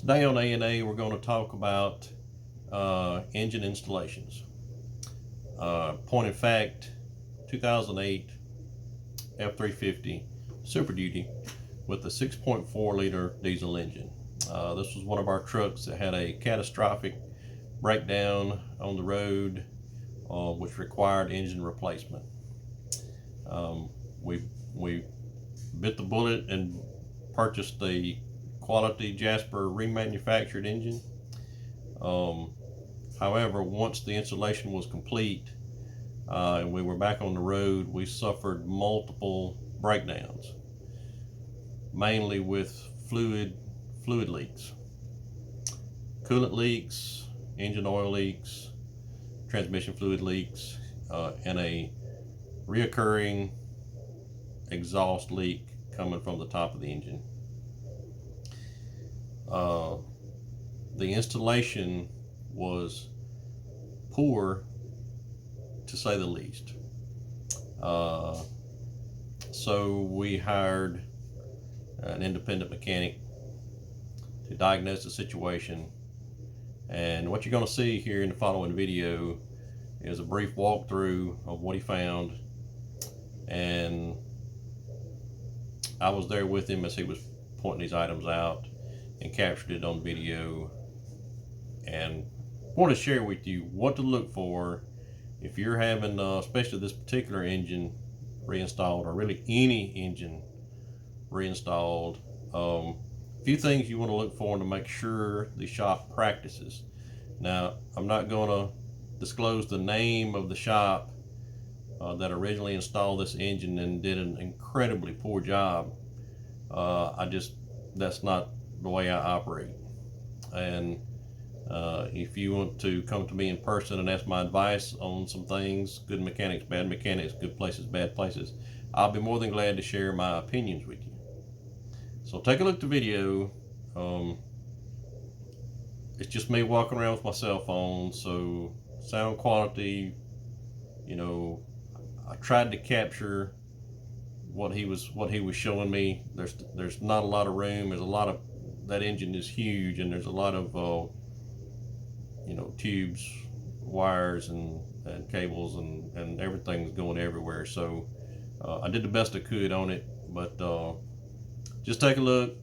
Today on A&A we're going to talk about engine installations. Point of fact, 2008 F350 Super Duty with a 6.4 liter diesel engine. This was one of our trucks that had a catastrophic breakdown on the road, which required engine replacement. We bit the bullet and purchased the quality Jasper remanufactured engine. However, once the installation was complete and we were back on the road, we suffered multiple breakdowns, mainly with fluid leaks, coolant leaks, engine oil leaks, transmission fluid leaks, and a reoccurring exhaust leak coming from the top of the engine. The installation was poor, to say the least. So we hired an independent mechanic to diagnose the situation, and what you're going to see here in the following video is a brief walkthrough of what he found, and I was there with him as he was pointing these items out and captured it on video, and want to share with you what to look for if you're having especially this particular engine reinstalled, or really any engine reinstalled. A few things you want to look for to make sure the shop practices. Now, I'm not going to disclose the name of the shop that originally installed this engine and did an incredibly poor job. That's not the way I operate. And if you want to come to me in person and ask my advice on some things, good mechanics, bad mechanics, good places, bad places, I'll be more than glad to share my opinions with you. So take a look at the video. It's just me walking around with my cell phone, so sound quality, I tried to capture what he was showing me. There's not a lot of room. There's a lot of, that engine is huge, and there's a lot of tubes, wires, and cables, and everything's going everywhere. So I did the best I could on it, but just take a look.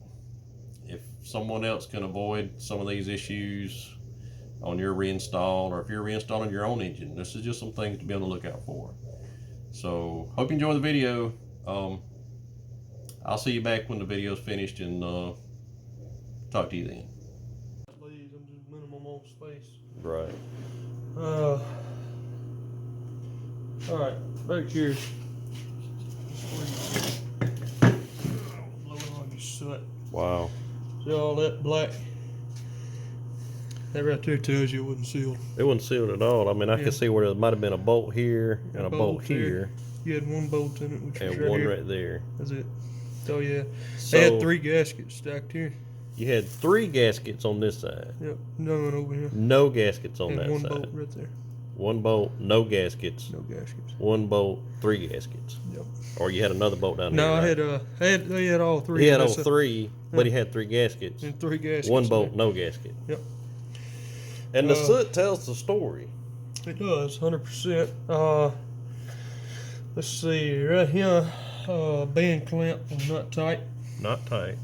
If someone else can avoid some of these issues on your reinstall, or if you're reinstalling your own engine, this is just some things to be on the lookout for. So hope you enjoy the video. I'll see you back when the video's finished, and talk to you then. I'm just minimum on space. Right. Alright, back here. Blowing on your soot. Wow. See all that black? That right there tells you it wasn't sealed. It wasn't sealed at all. I mean, I could see where there might have been a bolt here and a bolt here. You had one bolt in it, which was and right one here. right there. That's it. Oh yeah. So they had 3 gaskets stacked here. You had 3 gaskets on this side. Yep. None over here. No gaskets on that one side. One bolt right there. 1 bolt, no gaskets. No gaskets. 1 bolt, 3 gaskets. Yep. Or you had another bolt down no, here. No, right? they had all 3. He had all 3, but he had 3 gaskets. And 3 gaskets. 1 bolt, no gasket. Yep. And the soot tells the story. It does, 100%. Let's see, right here, band clamp was not tight. Not tight.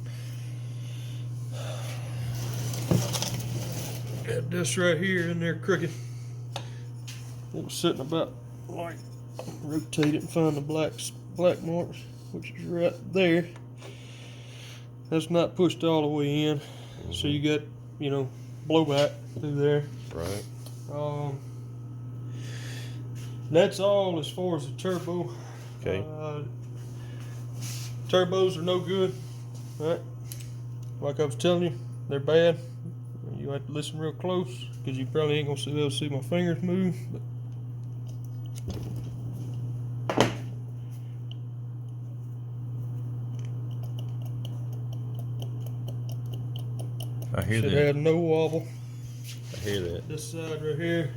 Got this right here in there crooked. It was sitting about like, rotate it and find the black marks, which is right there. That's not pushed all the way in. So you got, blowback through there. Right. That's all as far as the turbo. Okay. Turbos are no good, right? Like I was telling you, they're bad. You have to listen real close, because you probably ain't gonna be able to see my fingers move. But I hear that. Should have no wobble. I hear that. This side right here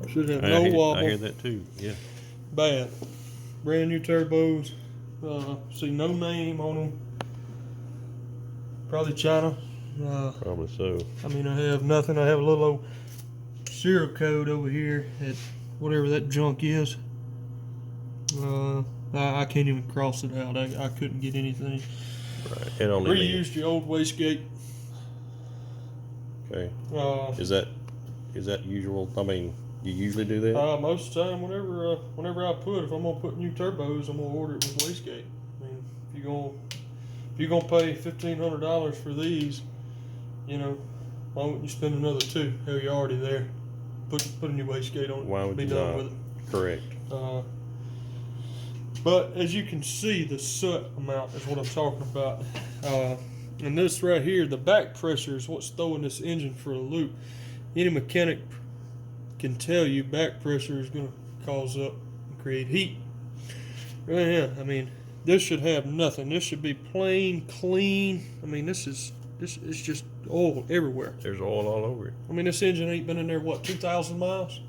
should have no wobble. I hear that too. Yeah. Bad. Brand new turbos. See no name on them. Probably China. Probably so. I mean, I have nothing. I have a little old serial code over here at whatever that junk is. I can't even cross it out. I couldn't get anything. Right. It only Reused your old wastegate. Okay. Is that usual? I mean, you usually do that? Most of the time, whenever I put, if I'm gonna put new turbos, I'm gonna order it with wastegate. I mean, if you're gonna pay $1,500 for these, you know, why wouldn't you spend another $2? Hell, you're already there. Put a new wastegate on it. Why would be you done not? with it. Correct. But as you can see, the soot amount is what I'm talking about. And this right here, the back pressure is what's throwing this engine for a loop. Any mechanic can tell you back pressure is going to cause up and create heat. Right here, I mean, this should have nothing. This should be plain, clean. I mean, this is just oil everywhere. There's oil all over it. I mean, this engine ain't been in there, what, 2,000 miles?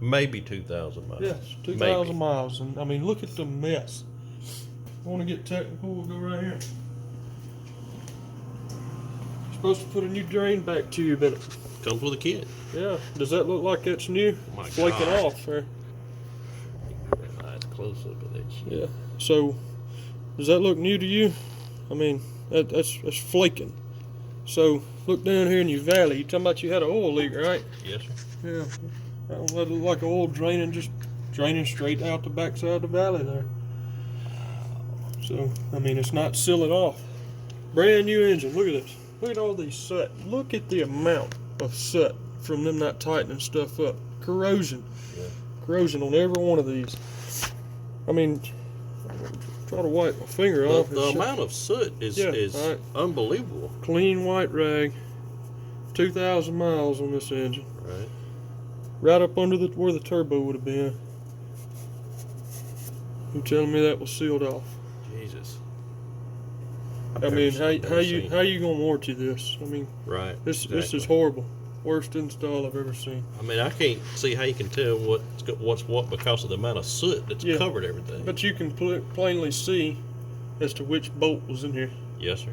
Maybe 2,000 miles. Yes, 2,000 miles. And I mean, look at the mess. I want to get technical, we'll go right here. You're supposed to put a new drain back tube in it. Comes with a kit. Yeah. Does that look like it's new? Oh my Flaking God. off there. Nice close up of that shit. Yeah. So, does that look new to you? I mean, that's flaking. So, look down here in your valley. You talking about you had an oil leak, right? Yes, sir. Yeah. That looked like oil just draining straight out the backside of the valley there. So, I mean, it's not sealing off. Brand new engine. Look at this. Look at all these soot. Look at the amount of soot from them not tightening stuff up. Corrosion. Yeah. Corrosion on every one of these. I mean, try to wipe my finger off. The amount of soot is right. unbelievable. Clean white rag. 2,000 miles on this engine. Right. Right up under where the turbo would have been. You telling me that was sealed off? Jesus. I mean, how you gonna warranty this? I mean, right. This is horrible. Worst install I've ever seen. I mean, I can't see how you can tell what's what because of the amount of soot that's covered everything. But you can plainly see as to which bolt was in here. Yes, sir.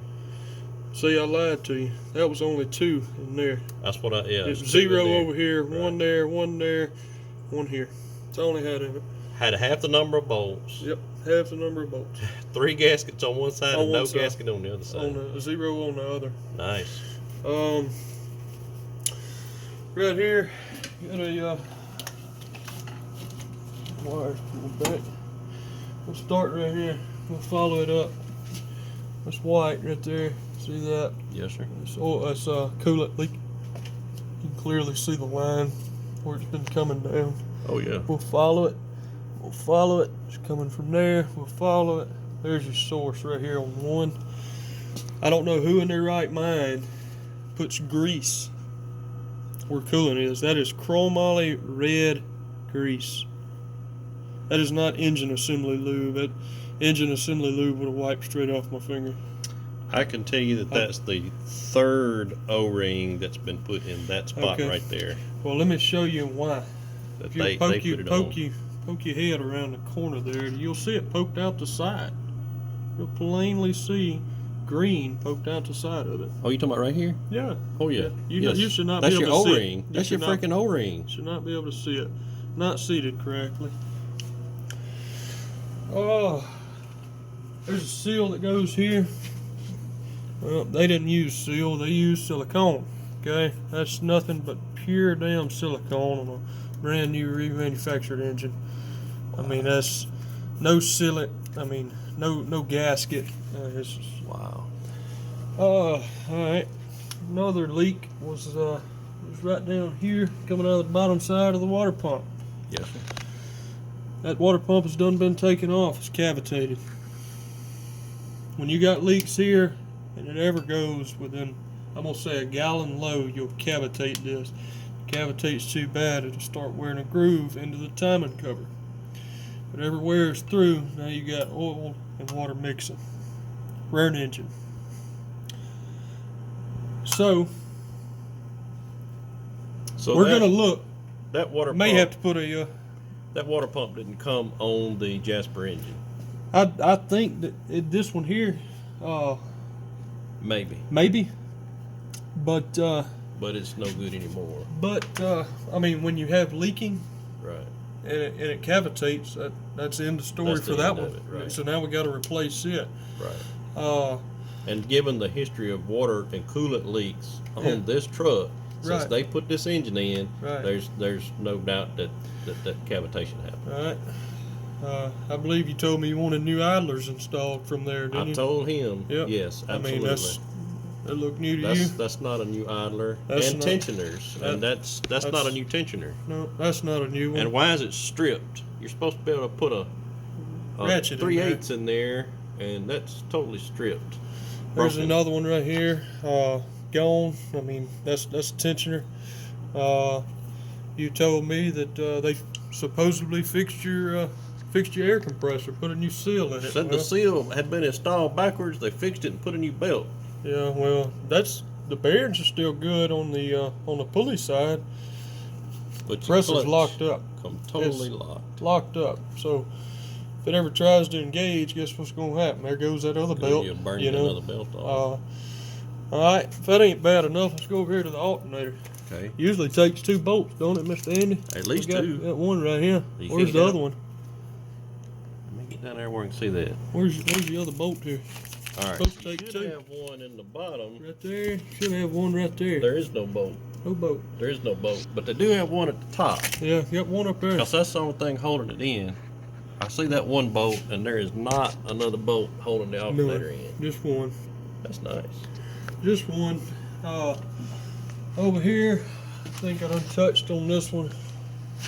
See, I lied to you. That was only 2 in there. That's what It's 0 over here, right. 1 there, 1 there, 1 here. That's all I had in it. Had half the number of bolts. Yep, half the number of bolts. 3 gaskets on one side and no gasket on the other side. On a 0 on the other. Nice. Right here, you got a wire pulled back. We'll start right here. We'll follow it up. That's white right there. See that? Yes, sir. It's coolant leak. You can clearly see the line where it's been coming down. Oh yeah. We'll follow it. We'll follow it. It's coming from there. We'll follow it. There's your source right here on 1. I don't know who in their right mind puts grease where coolant is. That is chromoly red grease. That is not engine assembly lube. That engine assembly lube would have wiped straight off my finger. I can tell you that that's the 3rd O-ring that's been put in that spot right there. Well, let me show you why. If you poke your head around the corner there, you'll see it poked out the side. You'll plainly see green poked out the side of it. Oh, you talking about right here? Yeah. Oh yeah. You should not That's be able your to see O-ring. it. That's your freaking O-ring. Should not be able to see it. Not seated correctly. Oh, there's a seal that goes here. Well, they didn't use seal. They used silicone. Okay, that's nothing but pure damn silicone on a brand new remanufactured engine. I mean, that's no sealant. I mean, no gasket. Wow. All right. Another leak was right down here, coming out of the bottom side of the water pump. Yes, sir. That water pump has been taken off. It's cavitated. When you got leaks here, and it ever goes within, I'm gonna say a gallon low, you'll cavitate this. If it cavitates too bad, it'll start wearing a groove into the timing cover. But every wears through, now you got oil and water mixing. Rare engine. So we're gonna look. That water May pump, have to put a. that water pump didn't come on the Jasper engine. I think that this one here, maybe. But it's no good anymore. But I mean, when you have leaking, Right. and it cavitates, that's the end of the story That's for the that end one. of it, right. So now we got to replace it. Right. And given the history of water and coolant leaks on this truck, since they put this engine in, there's no doubt that cavitation happened. Right. I believe you told me you wanted new idlers installed from there, didn't you? I told him, yes, absolutely. I mean, that look new to you. That's not a new idler. That's and not, tensioners, and that's not a new tensioner. No, that's not a new one. And why is it stripped? You're supposed to be able to put a ratchet 3/8 in there, and that's totally stripped. There's another one right here, gone. I mean, that's a tensioner. You told me that they supposedly fixed your air compressor, put a new seal in it. Said the seal had been installed backwards. They fixed it and put a new belt. Yeah, well, the bearings are still good on the pulley side. But the pressure's locked up. Totally locked up. So if it ever tries to engage, guess what's going to happen? There goes that other belt. You'll burn another belt off. All right, if that ain't bad enough, let's go over here to the alternator. Okay. Usually takes 2 bolts, don't it, Mr. Andy? At least 2. Got one right here. Where's the other one? Let me get down there where I can see that. Where's the other bolt here? All right. Supposed to take you 2. Should have one in the bottom. Right there. Should have one right there. There is no bolt. No bolt. There is no bolt, but they do have one at the top. Yeah, got one up there. Because that's the only thing holding it in. I see that one bolt, and there is not another bolt holding the alternator in. Just one. That's nice. Just one. Over here, I think I done touched on this one.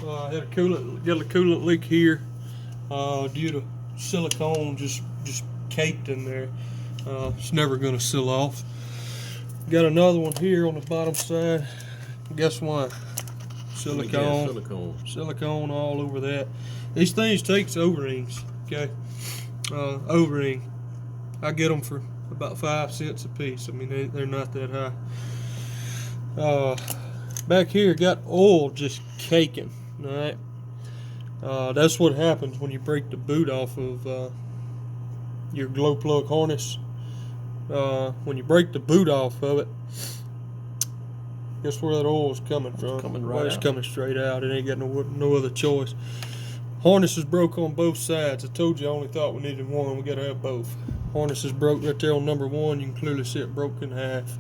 I had a coolant leak here due to silicone just caked in there. It's never going to seal off. Got another one here on the bottom side. Guess what? Silicone all over that. These things takes O-rings. Okay, O-ring. I get them for about 5 cents a piece. I mean, they're not that high. Back here, got oil just caking. All right. That's what happens when you break the boot off of your glow plug harness. When you break the boot off of it, guess where that oil is coming from? It's coming right It's out. coming straight out. It ain't got no other choice. Harness is broke on both sides. I told you I only thought we needed one. We got to have both. Harness is broke right there on number 1. You can clearly see it broke in half.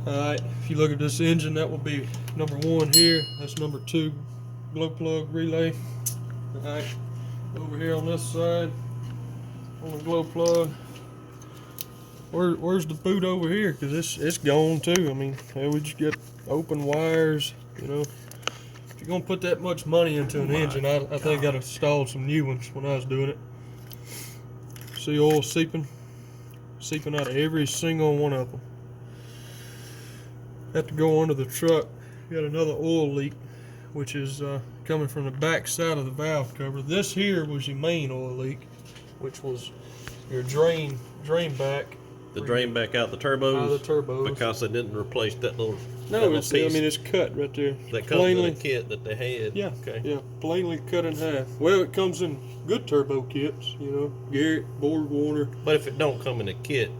Alright, if you look at this engine, that will be number 1 here. That's number 2 glow plug relay. Alright, over here on this side, on the glow plug. Where's the boot over here? Because it's gone too. I mean, we just got open wires, you know. If you're going to put that much money into an engine, I think I got to install some new ones when I was doing it. See oil seeping out of every single one of them. Have to go under the truck. Got another oil leak, which is coming from the back side of the valve cover. This here was your main oil leak, which was your drain back. The drain back out the turbos? Out of the turbos. Because they didn't replace that little piece. I mean, it's cut right there. That comes in a kit that they had. Yeah, okay. Yeah, plainly cut in half. Well, it comes in good turbo kits, you know, Garrett, Borg Warner. But if it don't come in a kit,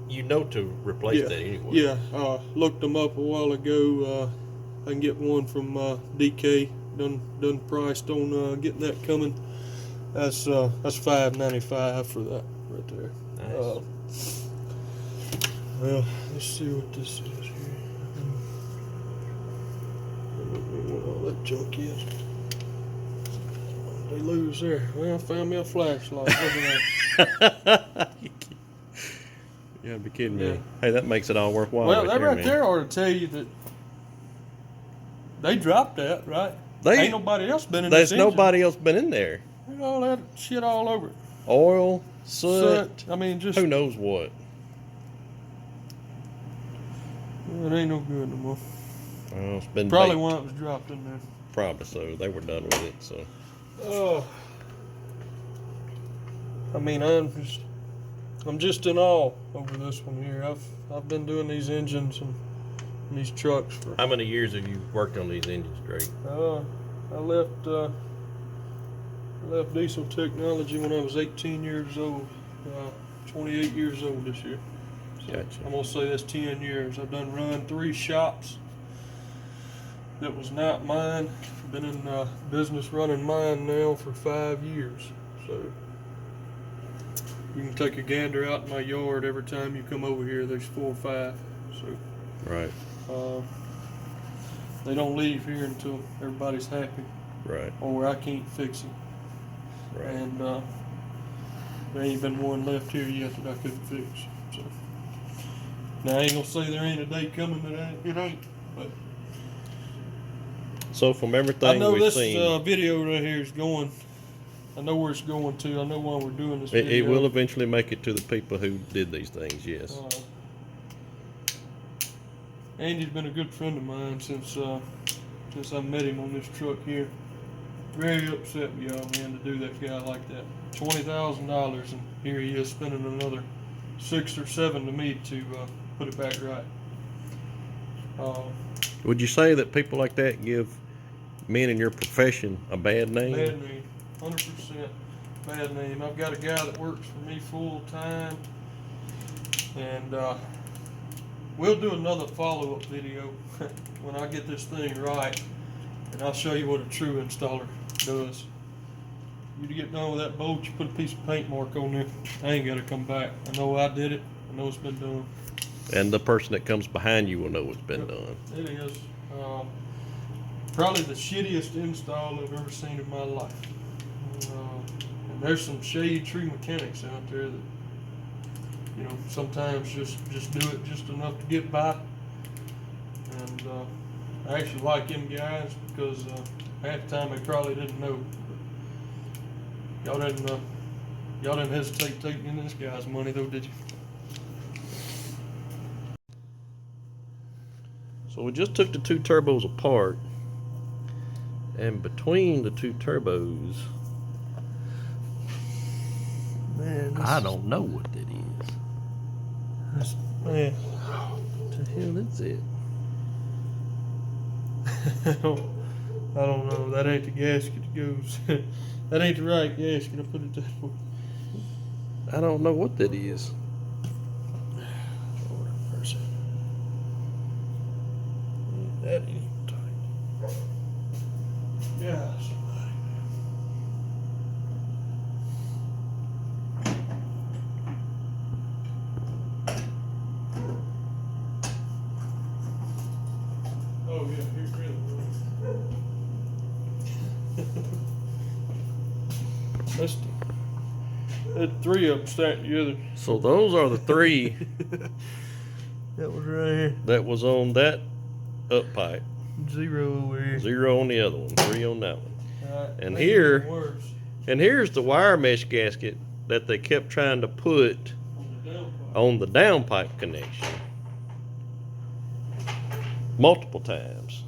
you know to replace that anyway. Yeah, looked them up a while ago. I can get one from DK. Done priced on getting that coming. That's $5.95 for that right there. Nice. Well, let's see what this is here. I don't know what all that junk is. What did they lose there? Well, I found me a flashlight. Look at that. You gotta be kidding me. Hey, that makes it all worthwhile. Well, that right there ought to tell you that they dropped that, right? Ain't nobody else been in this engine. There's nobody else been in there. Look at all that shit all over it. Oil, soot. I mean, just who knows what. It ain't no good no more. Well, it's been probably baked. when it was dropped in there. Probably so. They were done with it. So. Oh. I mean, I'm just in awe over this one here. I've been doing these engines and these trucks for. How many years have you worked on these engines, Drake? I left diesel technology when I was 18 years old. 28 years old this year. So Gotcha. I'm gonna say that's 10 years. I've done run 3 shops that was not mine. Been in business running mine now for 5 years. So you can take a gander out in my yard every time you come over here. There's 4 or 5. So Right. they don't leave here until everybody's happy, Right. or I can't fix it. Right. And there ain't been one left here yet that I couldn't fix. So now I ain't gonna say there ain't a day coming that it ain't. But So from I everything know we've this seen, video right here is going. I know where it's going to. I know why we're doing this it video. will eventually make it to the people who did these things. Yes. Andy's been a good friend of mine since I met him on this truck here. Very upset with y'all, man, to do that guy like that. $20,000, and here he is spending another 6 or 7 to me to put it back right. Would you say that people like that give men in your profession a bad name? Bad name, 100% bad name. I've got a guy that works for me full time, and we'll do another follow-up video when I get this thing right, and I'll show you what a true installer does. You get done with that bolt, you put a piece of paint mark on there. I ain't got to come back. I know I did it. I know it's been done. And the person that comes behind you will know it's been done. It is probably the shittiest install I've ever seen in my life. And there's some shade tree mechanics out there that, you know, sometimes just do it just enough to get by. And I actually like them guys because half the time they probably didn't know. Y'all didn't hesitate taking this guy's money though, did you? So we just took the 2 turbos apart, and between the 2 turbos, Man, I don't know what that is. Man, What the hell is it? I don't know. That ain't the gasket that goes. That ain't the right gasket. I put it that way. I don't know what that is. Lord have mercy. That ain't tight. Yeah, somebody. Oh yeah, here's really. That's 3 of them stacked together. So those are the 3 That was right here. that was on that up pipe. 0 over here. 0 on the other one, 3 on that one. And Make it here- even worse. And here's the wire mesh gasket that they kept trying to put On the downpipe. on the downpipe connection multiple times.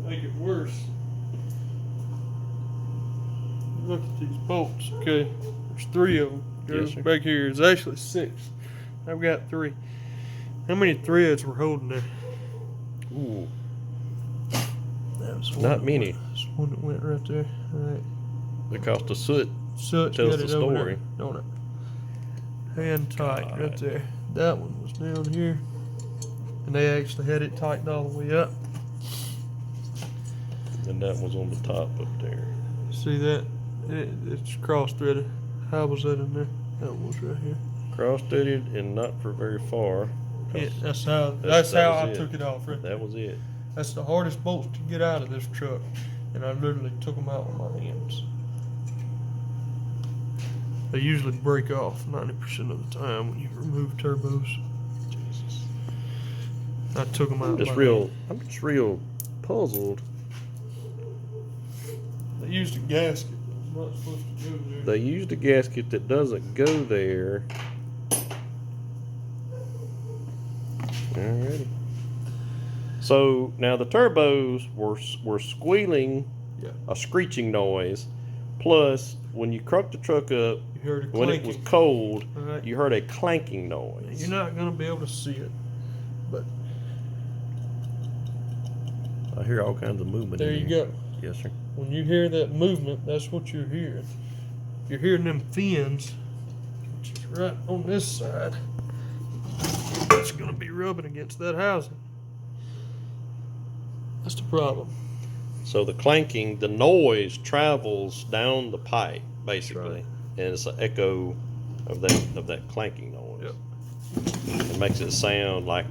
Make it worse. Look at these bolts, okay? There's 3 of them. Yes, sir. Back here is actually 6. I've got 3. How many threads we're holding there? Ooh, That was not many. That's one that went right there. All right. Because the soot Such tells got the it over story. there, don't it? Hand tight right God. there. That one was down here, and they actually had it tightened all the way up. and that was on the top up there. See that? It's cross threaded. How was that in there? That one was right here. Cross-threaded and not for very far. Yeah, that's how that I was it. took it off. Right there. That was it. That's the hardest bolts to get out of this truck, and I literally took them out with my hands. They usually break off 90% of the time when you remove turbos. Jesus. I took them out. I'm with just my real. hands. I'm just real puzzled. They used a gasket. It's not supposed to go there. They used a gasket that doesn't go there. Alrighty. So now the turbos were squealing, Yeah. a screeching noise. Plus, when you cranked the truck up, You heard a when clanking. it was cold, All right. you heard a clanking noise. You're not going to be able to see it, but I hear all kinds of movement. there in you here. go. Yes, sir. When you hear that movement, that's what you're hearing. You're hearing them fins, which is right on this side. It's going to be rubbing against that housing. That's the problem. So the clanking, the noise travels down the pipe basically, Right. and it's an echo of that clanking noise. Yep. It makes it sound like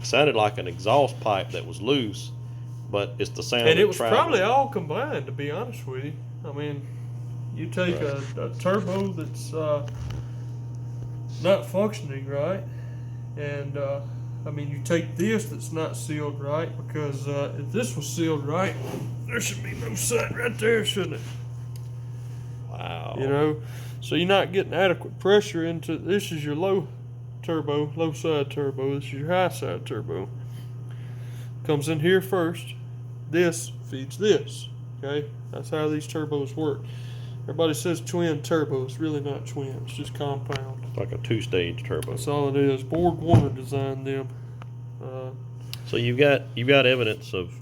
sounded like an exhaust pipe that was loose, but it's the sound. And that it was traveled. probably all combined, to be honest with you. I mean, you take a turbo that's not functioning right, and I mean, you take this that's not sealed right, because if this was sealed right, there should be no sight right there, shouldn't it? Wow. You know, so you're not getting adequate pressure into. This is your low side turbo. This is your high side turbo. Comes in here first. This feeds this. Okay, that's how these turbos work. Everybody says twin turbo. It's really not twin. It's just compound. Like a 2-stage turbo. That's all it is. Borg Warner designed them. So you've got evidence of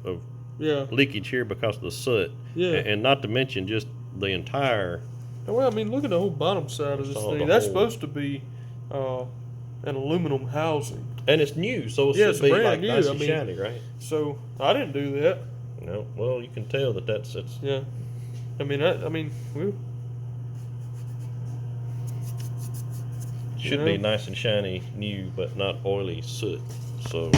Yeah. leakage here because of the soot. Yeah. And not to mention just the entire. Well, I mean, look at the whole bottom side of this Saw the thing. That's whole- supposed to be an aluminum housing. And it's new, so it Yeah, should it's be brand like new. nice I and mean- shiny, right? So I didn't do that. No. Well, you can tell that's Yeah. I mean, we should Yeah. be nice and shiny, new, but not oily soot. So.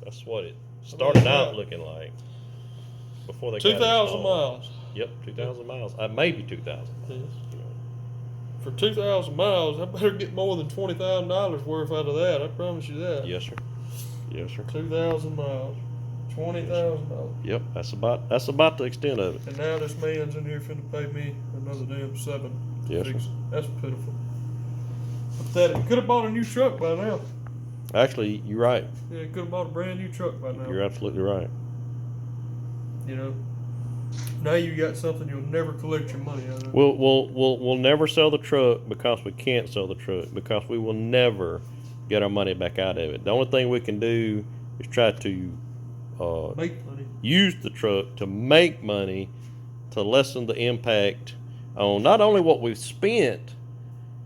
That's what it started out looking like before they got 2,000 installed. miles. Yep, 2,000 miles. Maybe 2,000. Yes. You know. For 2,000 miles, I better get more than $20,000 worth out of that. I promise you that. Yes, sir. Yes, sir. 2,000 miles, $20,000. Yep, that's about the extent of it. And now this man's in here finna pay me another damn $7. to Yes, fix sir. it. That's pitiful. Pathetic. Could have bought a new truck by now. Actually, you're right. Yeah, could have bought a brand new truck by now. You're absolutely right. You know. Now you got something you'll never collect your money out of. We'll never sell the truck because we can't sell the truck because we will never get our money back out of it. The only thing we can do is try to Make money. use the truck to make money to lessen the impact on not only what we've spent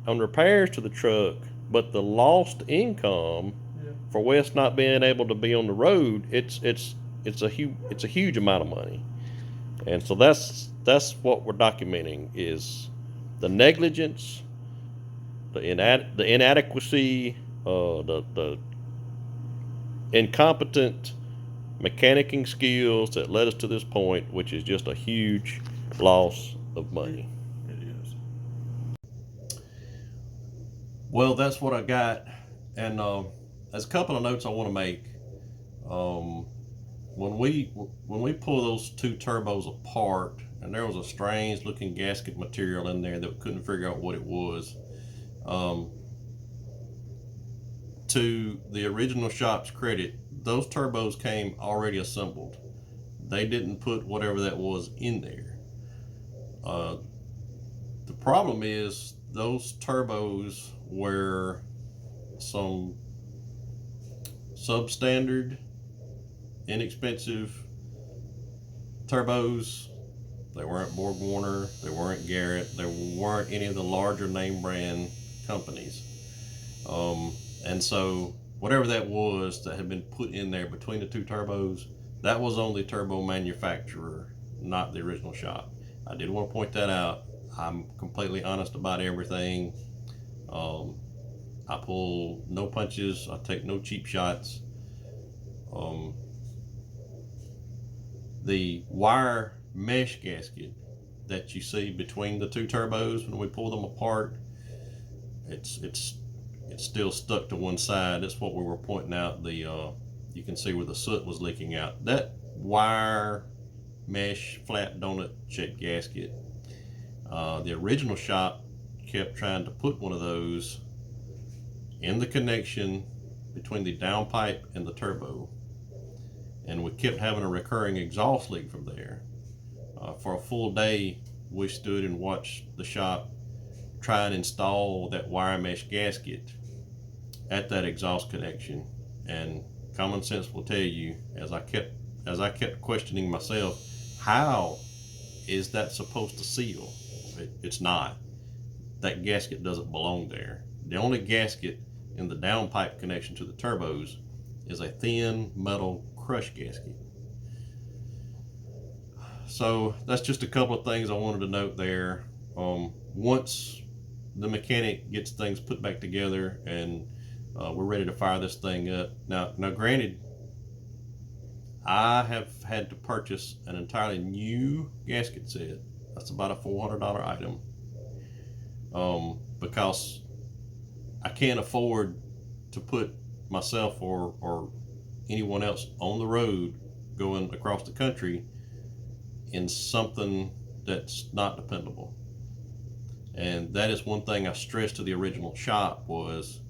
on repairs to the truck, but the lost income Yeah. for Wes not being able to be on the road. It's a huge amount of money, and so that's what we're documenting is the negligence, the inadequacy, the incompetent mechanicking skills that led us to this point, which is just a huge loss of money. It is. Well, that's what I got, and there's a couple of notes I want to make. When we pull those two turbos apart, and there was a strange looking gasket material in there that we couldn't figure out what it was. To the original shop's credit, those turbos came already assembled. They didn't put whatever that was in there. The problem is those turbos were some substandard, inexpensive turbos. They weren't Borg Warner, they weren't Garrett, they weren't any of the larger name brand companies. And so whatever that was that had been put in there between the two turbos, that was on the turbo manufacturer, not the original shop. I did want to point that out. I'm completely honest about everything. I pull no punches, I take no cheap shots. The wire mesh gasket that you see between the two turbos when we pull them apart, it's still stuck to one side. That's what we were pointing out. You can see where the soot was leaking out. That wire mesh flat donut shaped gasket, the original shop kept trying to put one of those in the connection between the downpipe and the turbo, and we kept having a recurring exhaust leak from there. For a full day we stood and watched the shop try and install that wire mesh gasket at that exhaust connection, And common sense will tell you, as I kept questioning myself, how is that supposed to seal? It's not. That gasket doesn't belong there. The only gasket in the downpipe connection to the turbos is a thin metal crush gasket. So that's just a couple of things I wanted to note there. Once the mechanic gets things put back together and we're ready to fire this thing up. Now granted, I have had to purchase an entirely new gasket set. That's about a $400 item. Because I can't afford to put myself or anyone else on the road going across the country in something that's not dependable. And that is one thing I stressed to the original shop was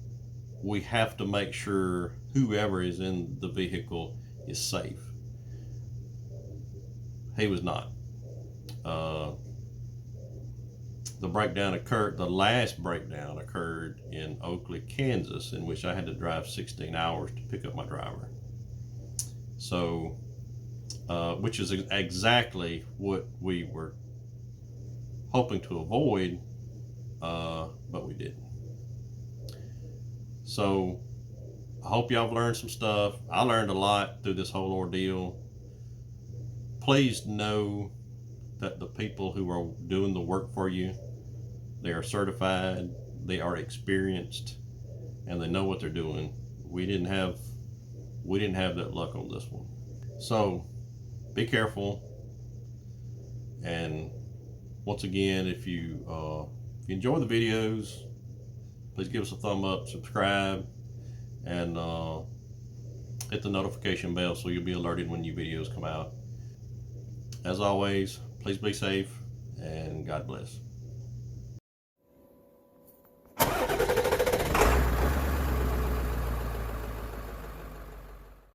we have to make sure whoever is in the vehicle is safe. He was not. The last breakdown occurred in Oakley, Kansas, in which I had to drive 16 hours to pick up my driver. So, which is exactly what we were hoping to avoid, but we didn't. So, I hope y'all have learned some stuff. I learned a lot through this whole ordeal. Please know that the people who are doing the work for you, they are certified, they are experienced, and they know what they're doing. We didn't have that luck on this one. So be careful. And once again, if you enjoy the videos, please give us a thumb up, subscribe, and hit the notification bell so you'll be alerted when new videos come out. As always, please be safe and God bless.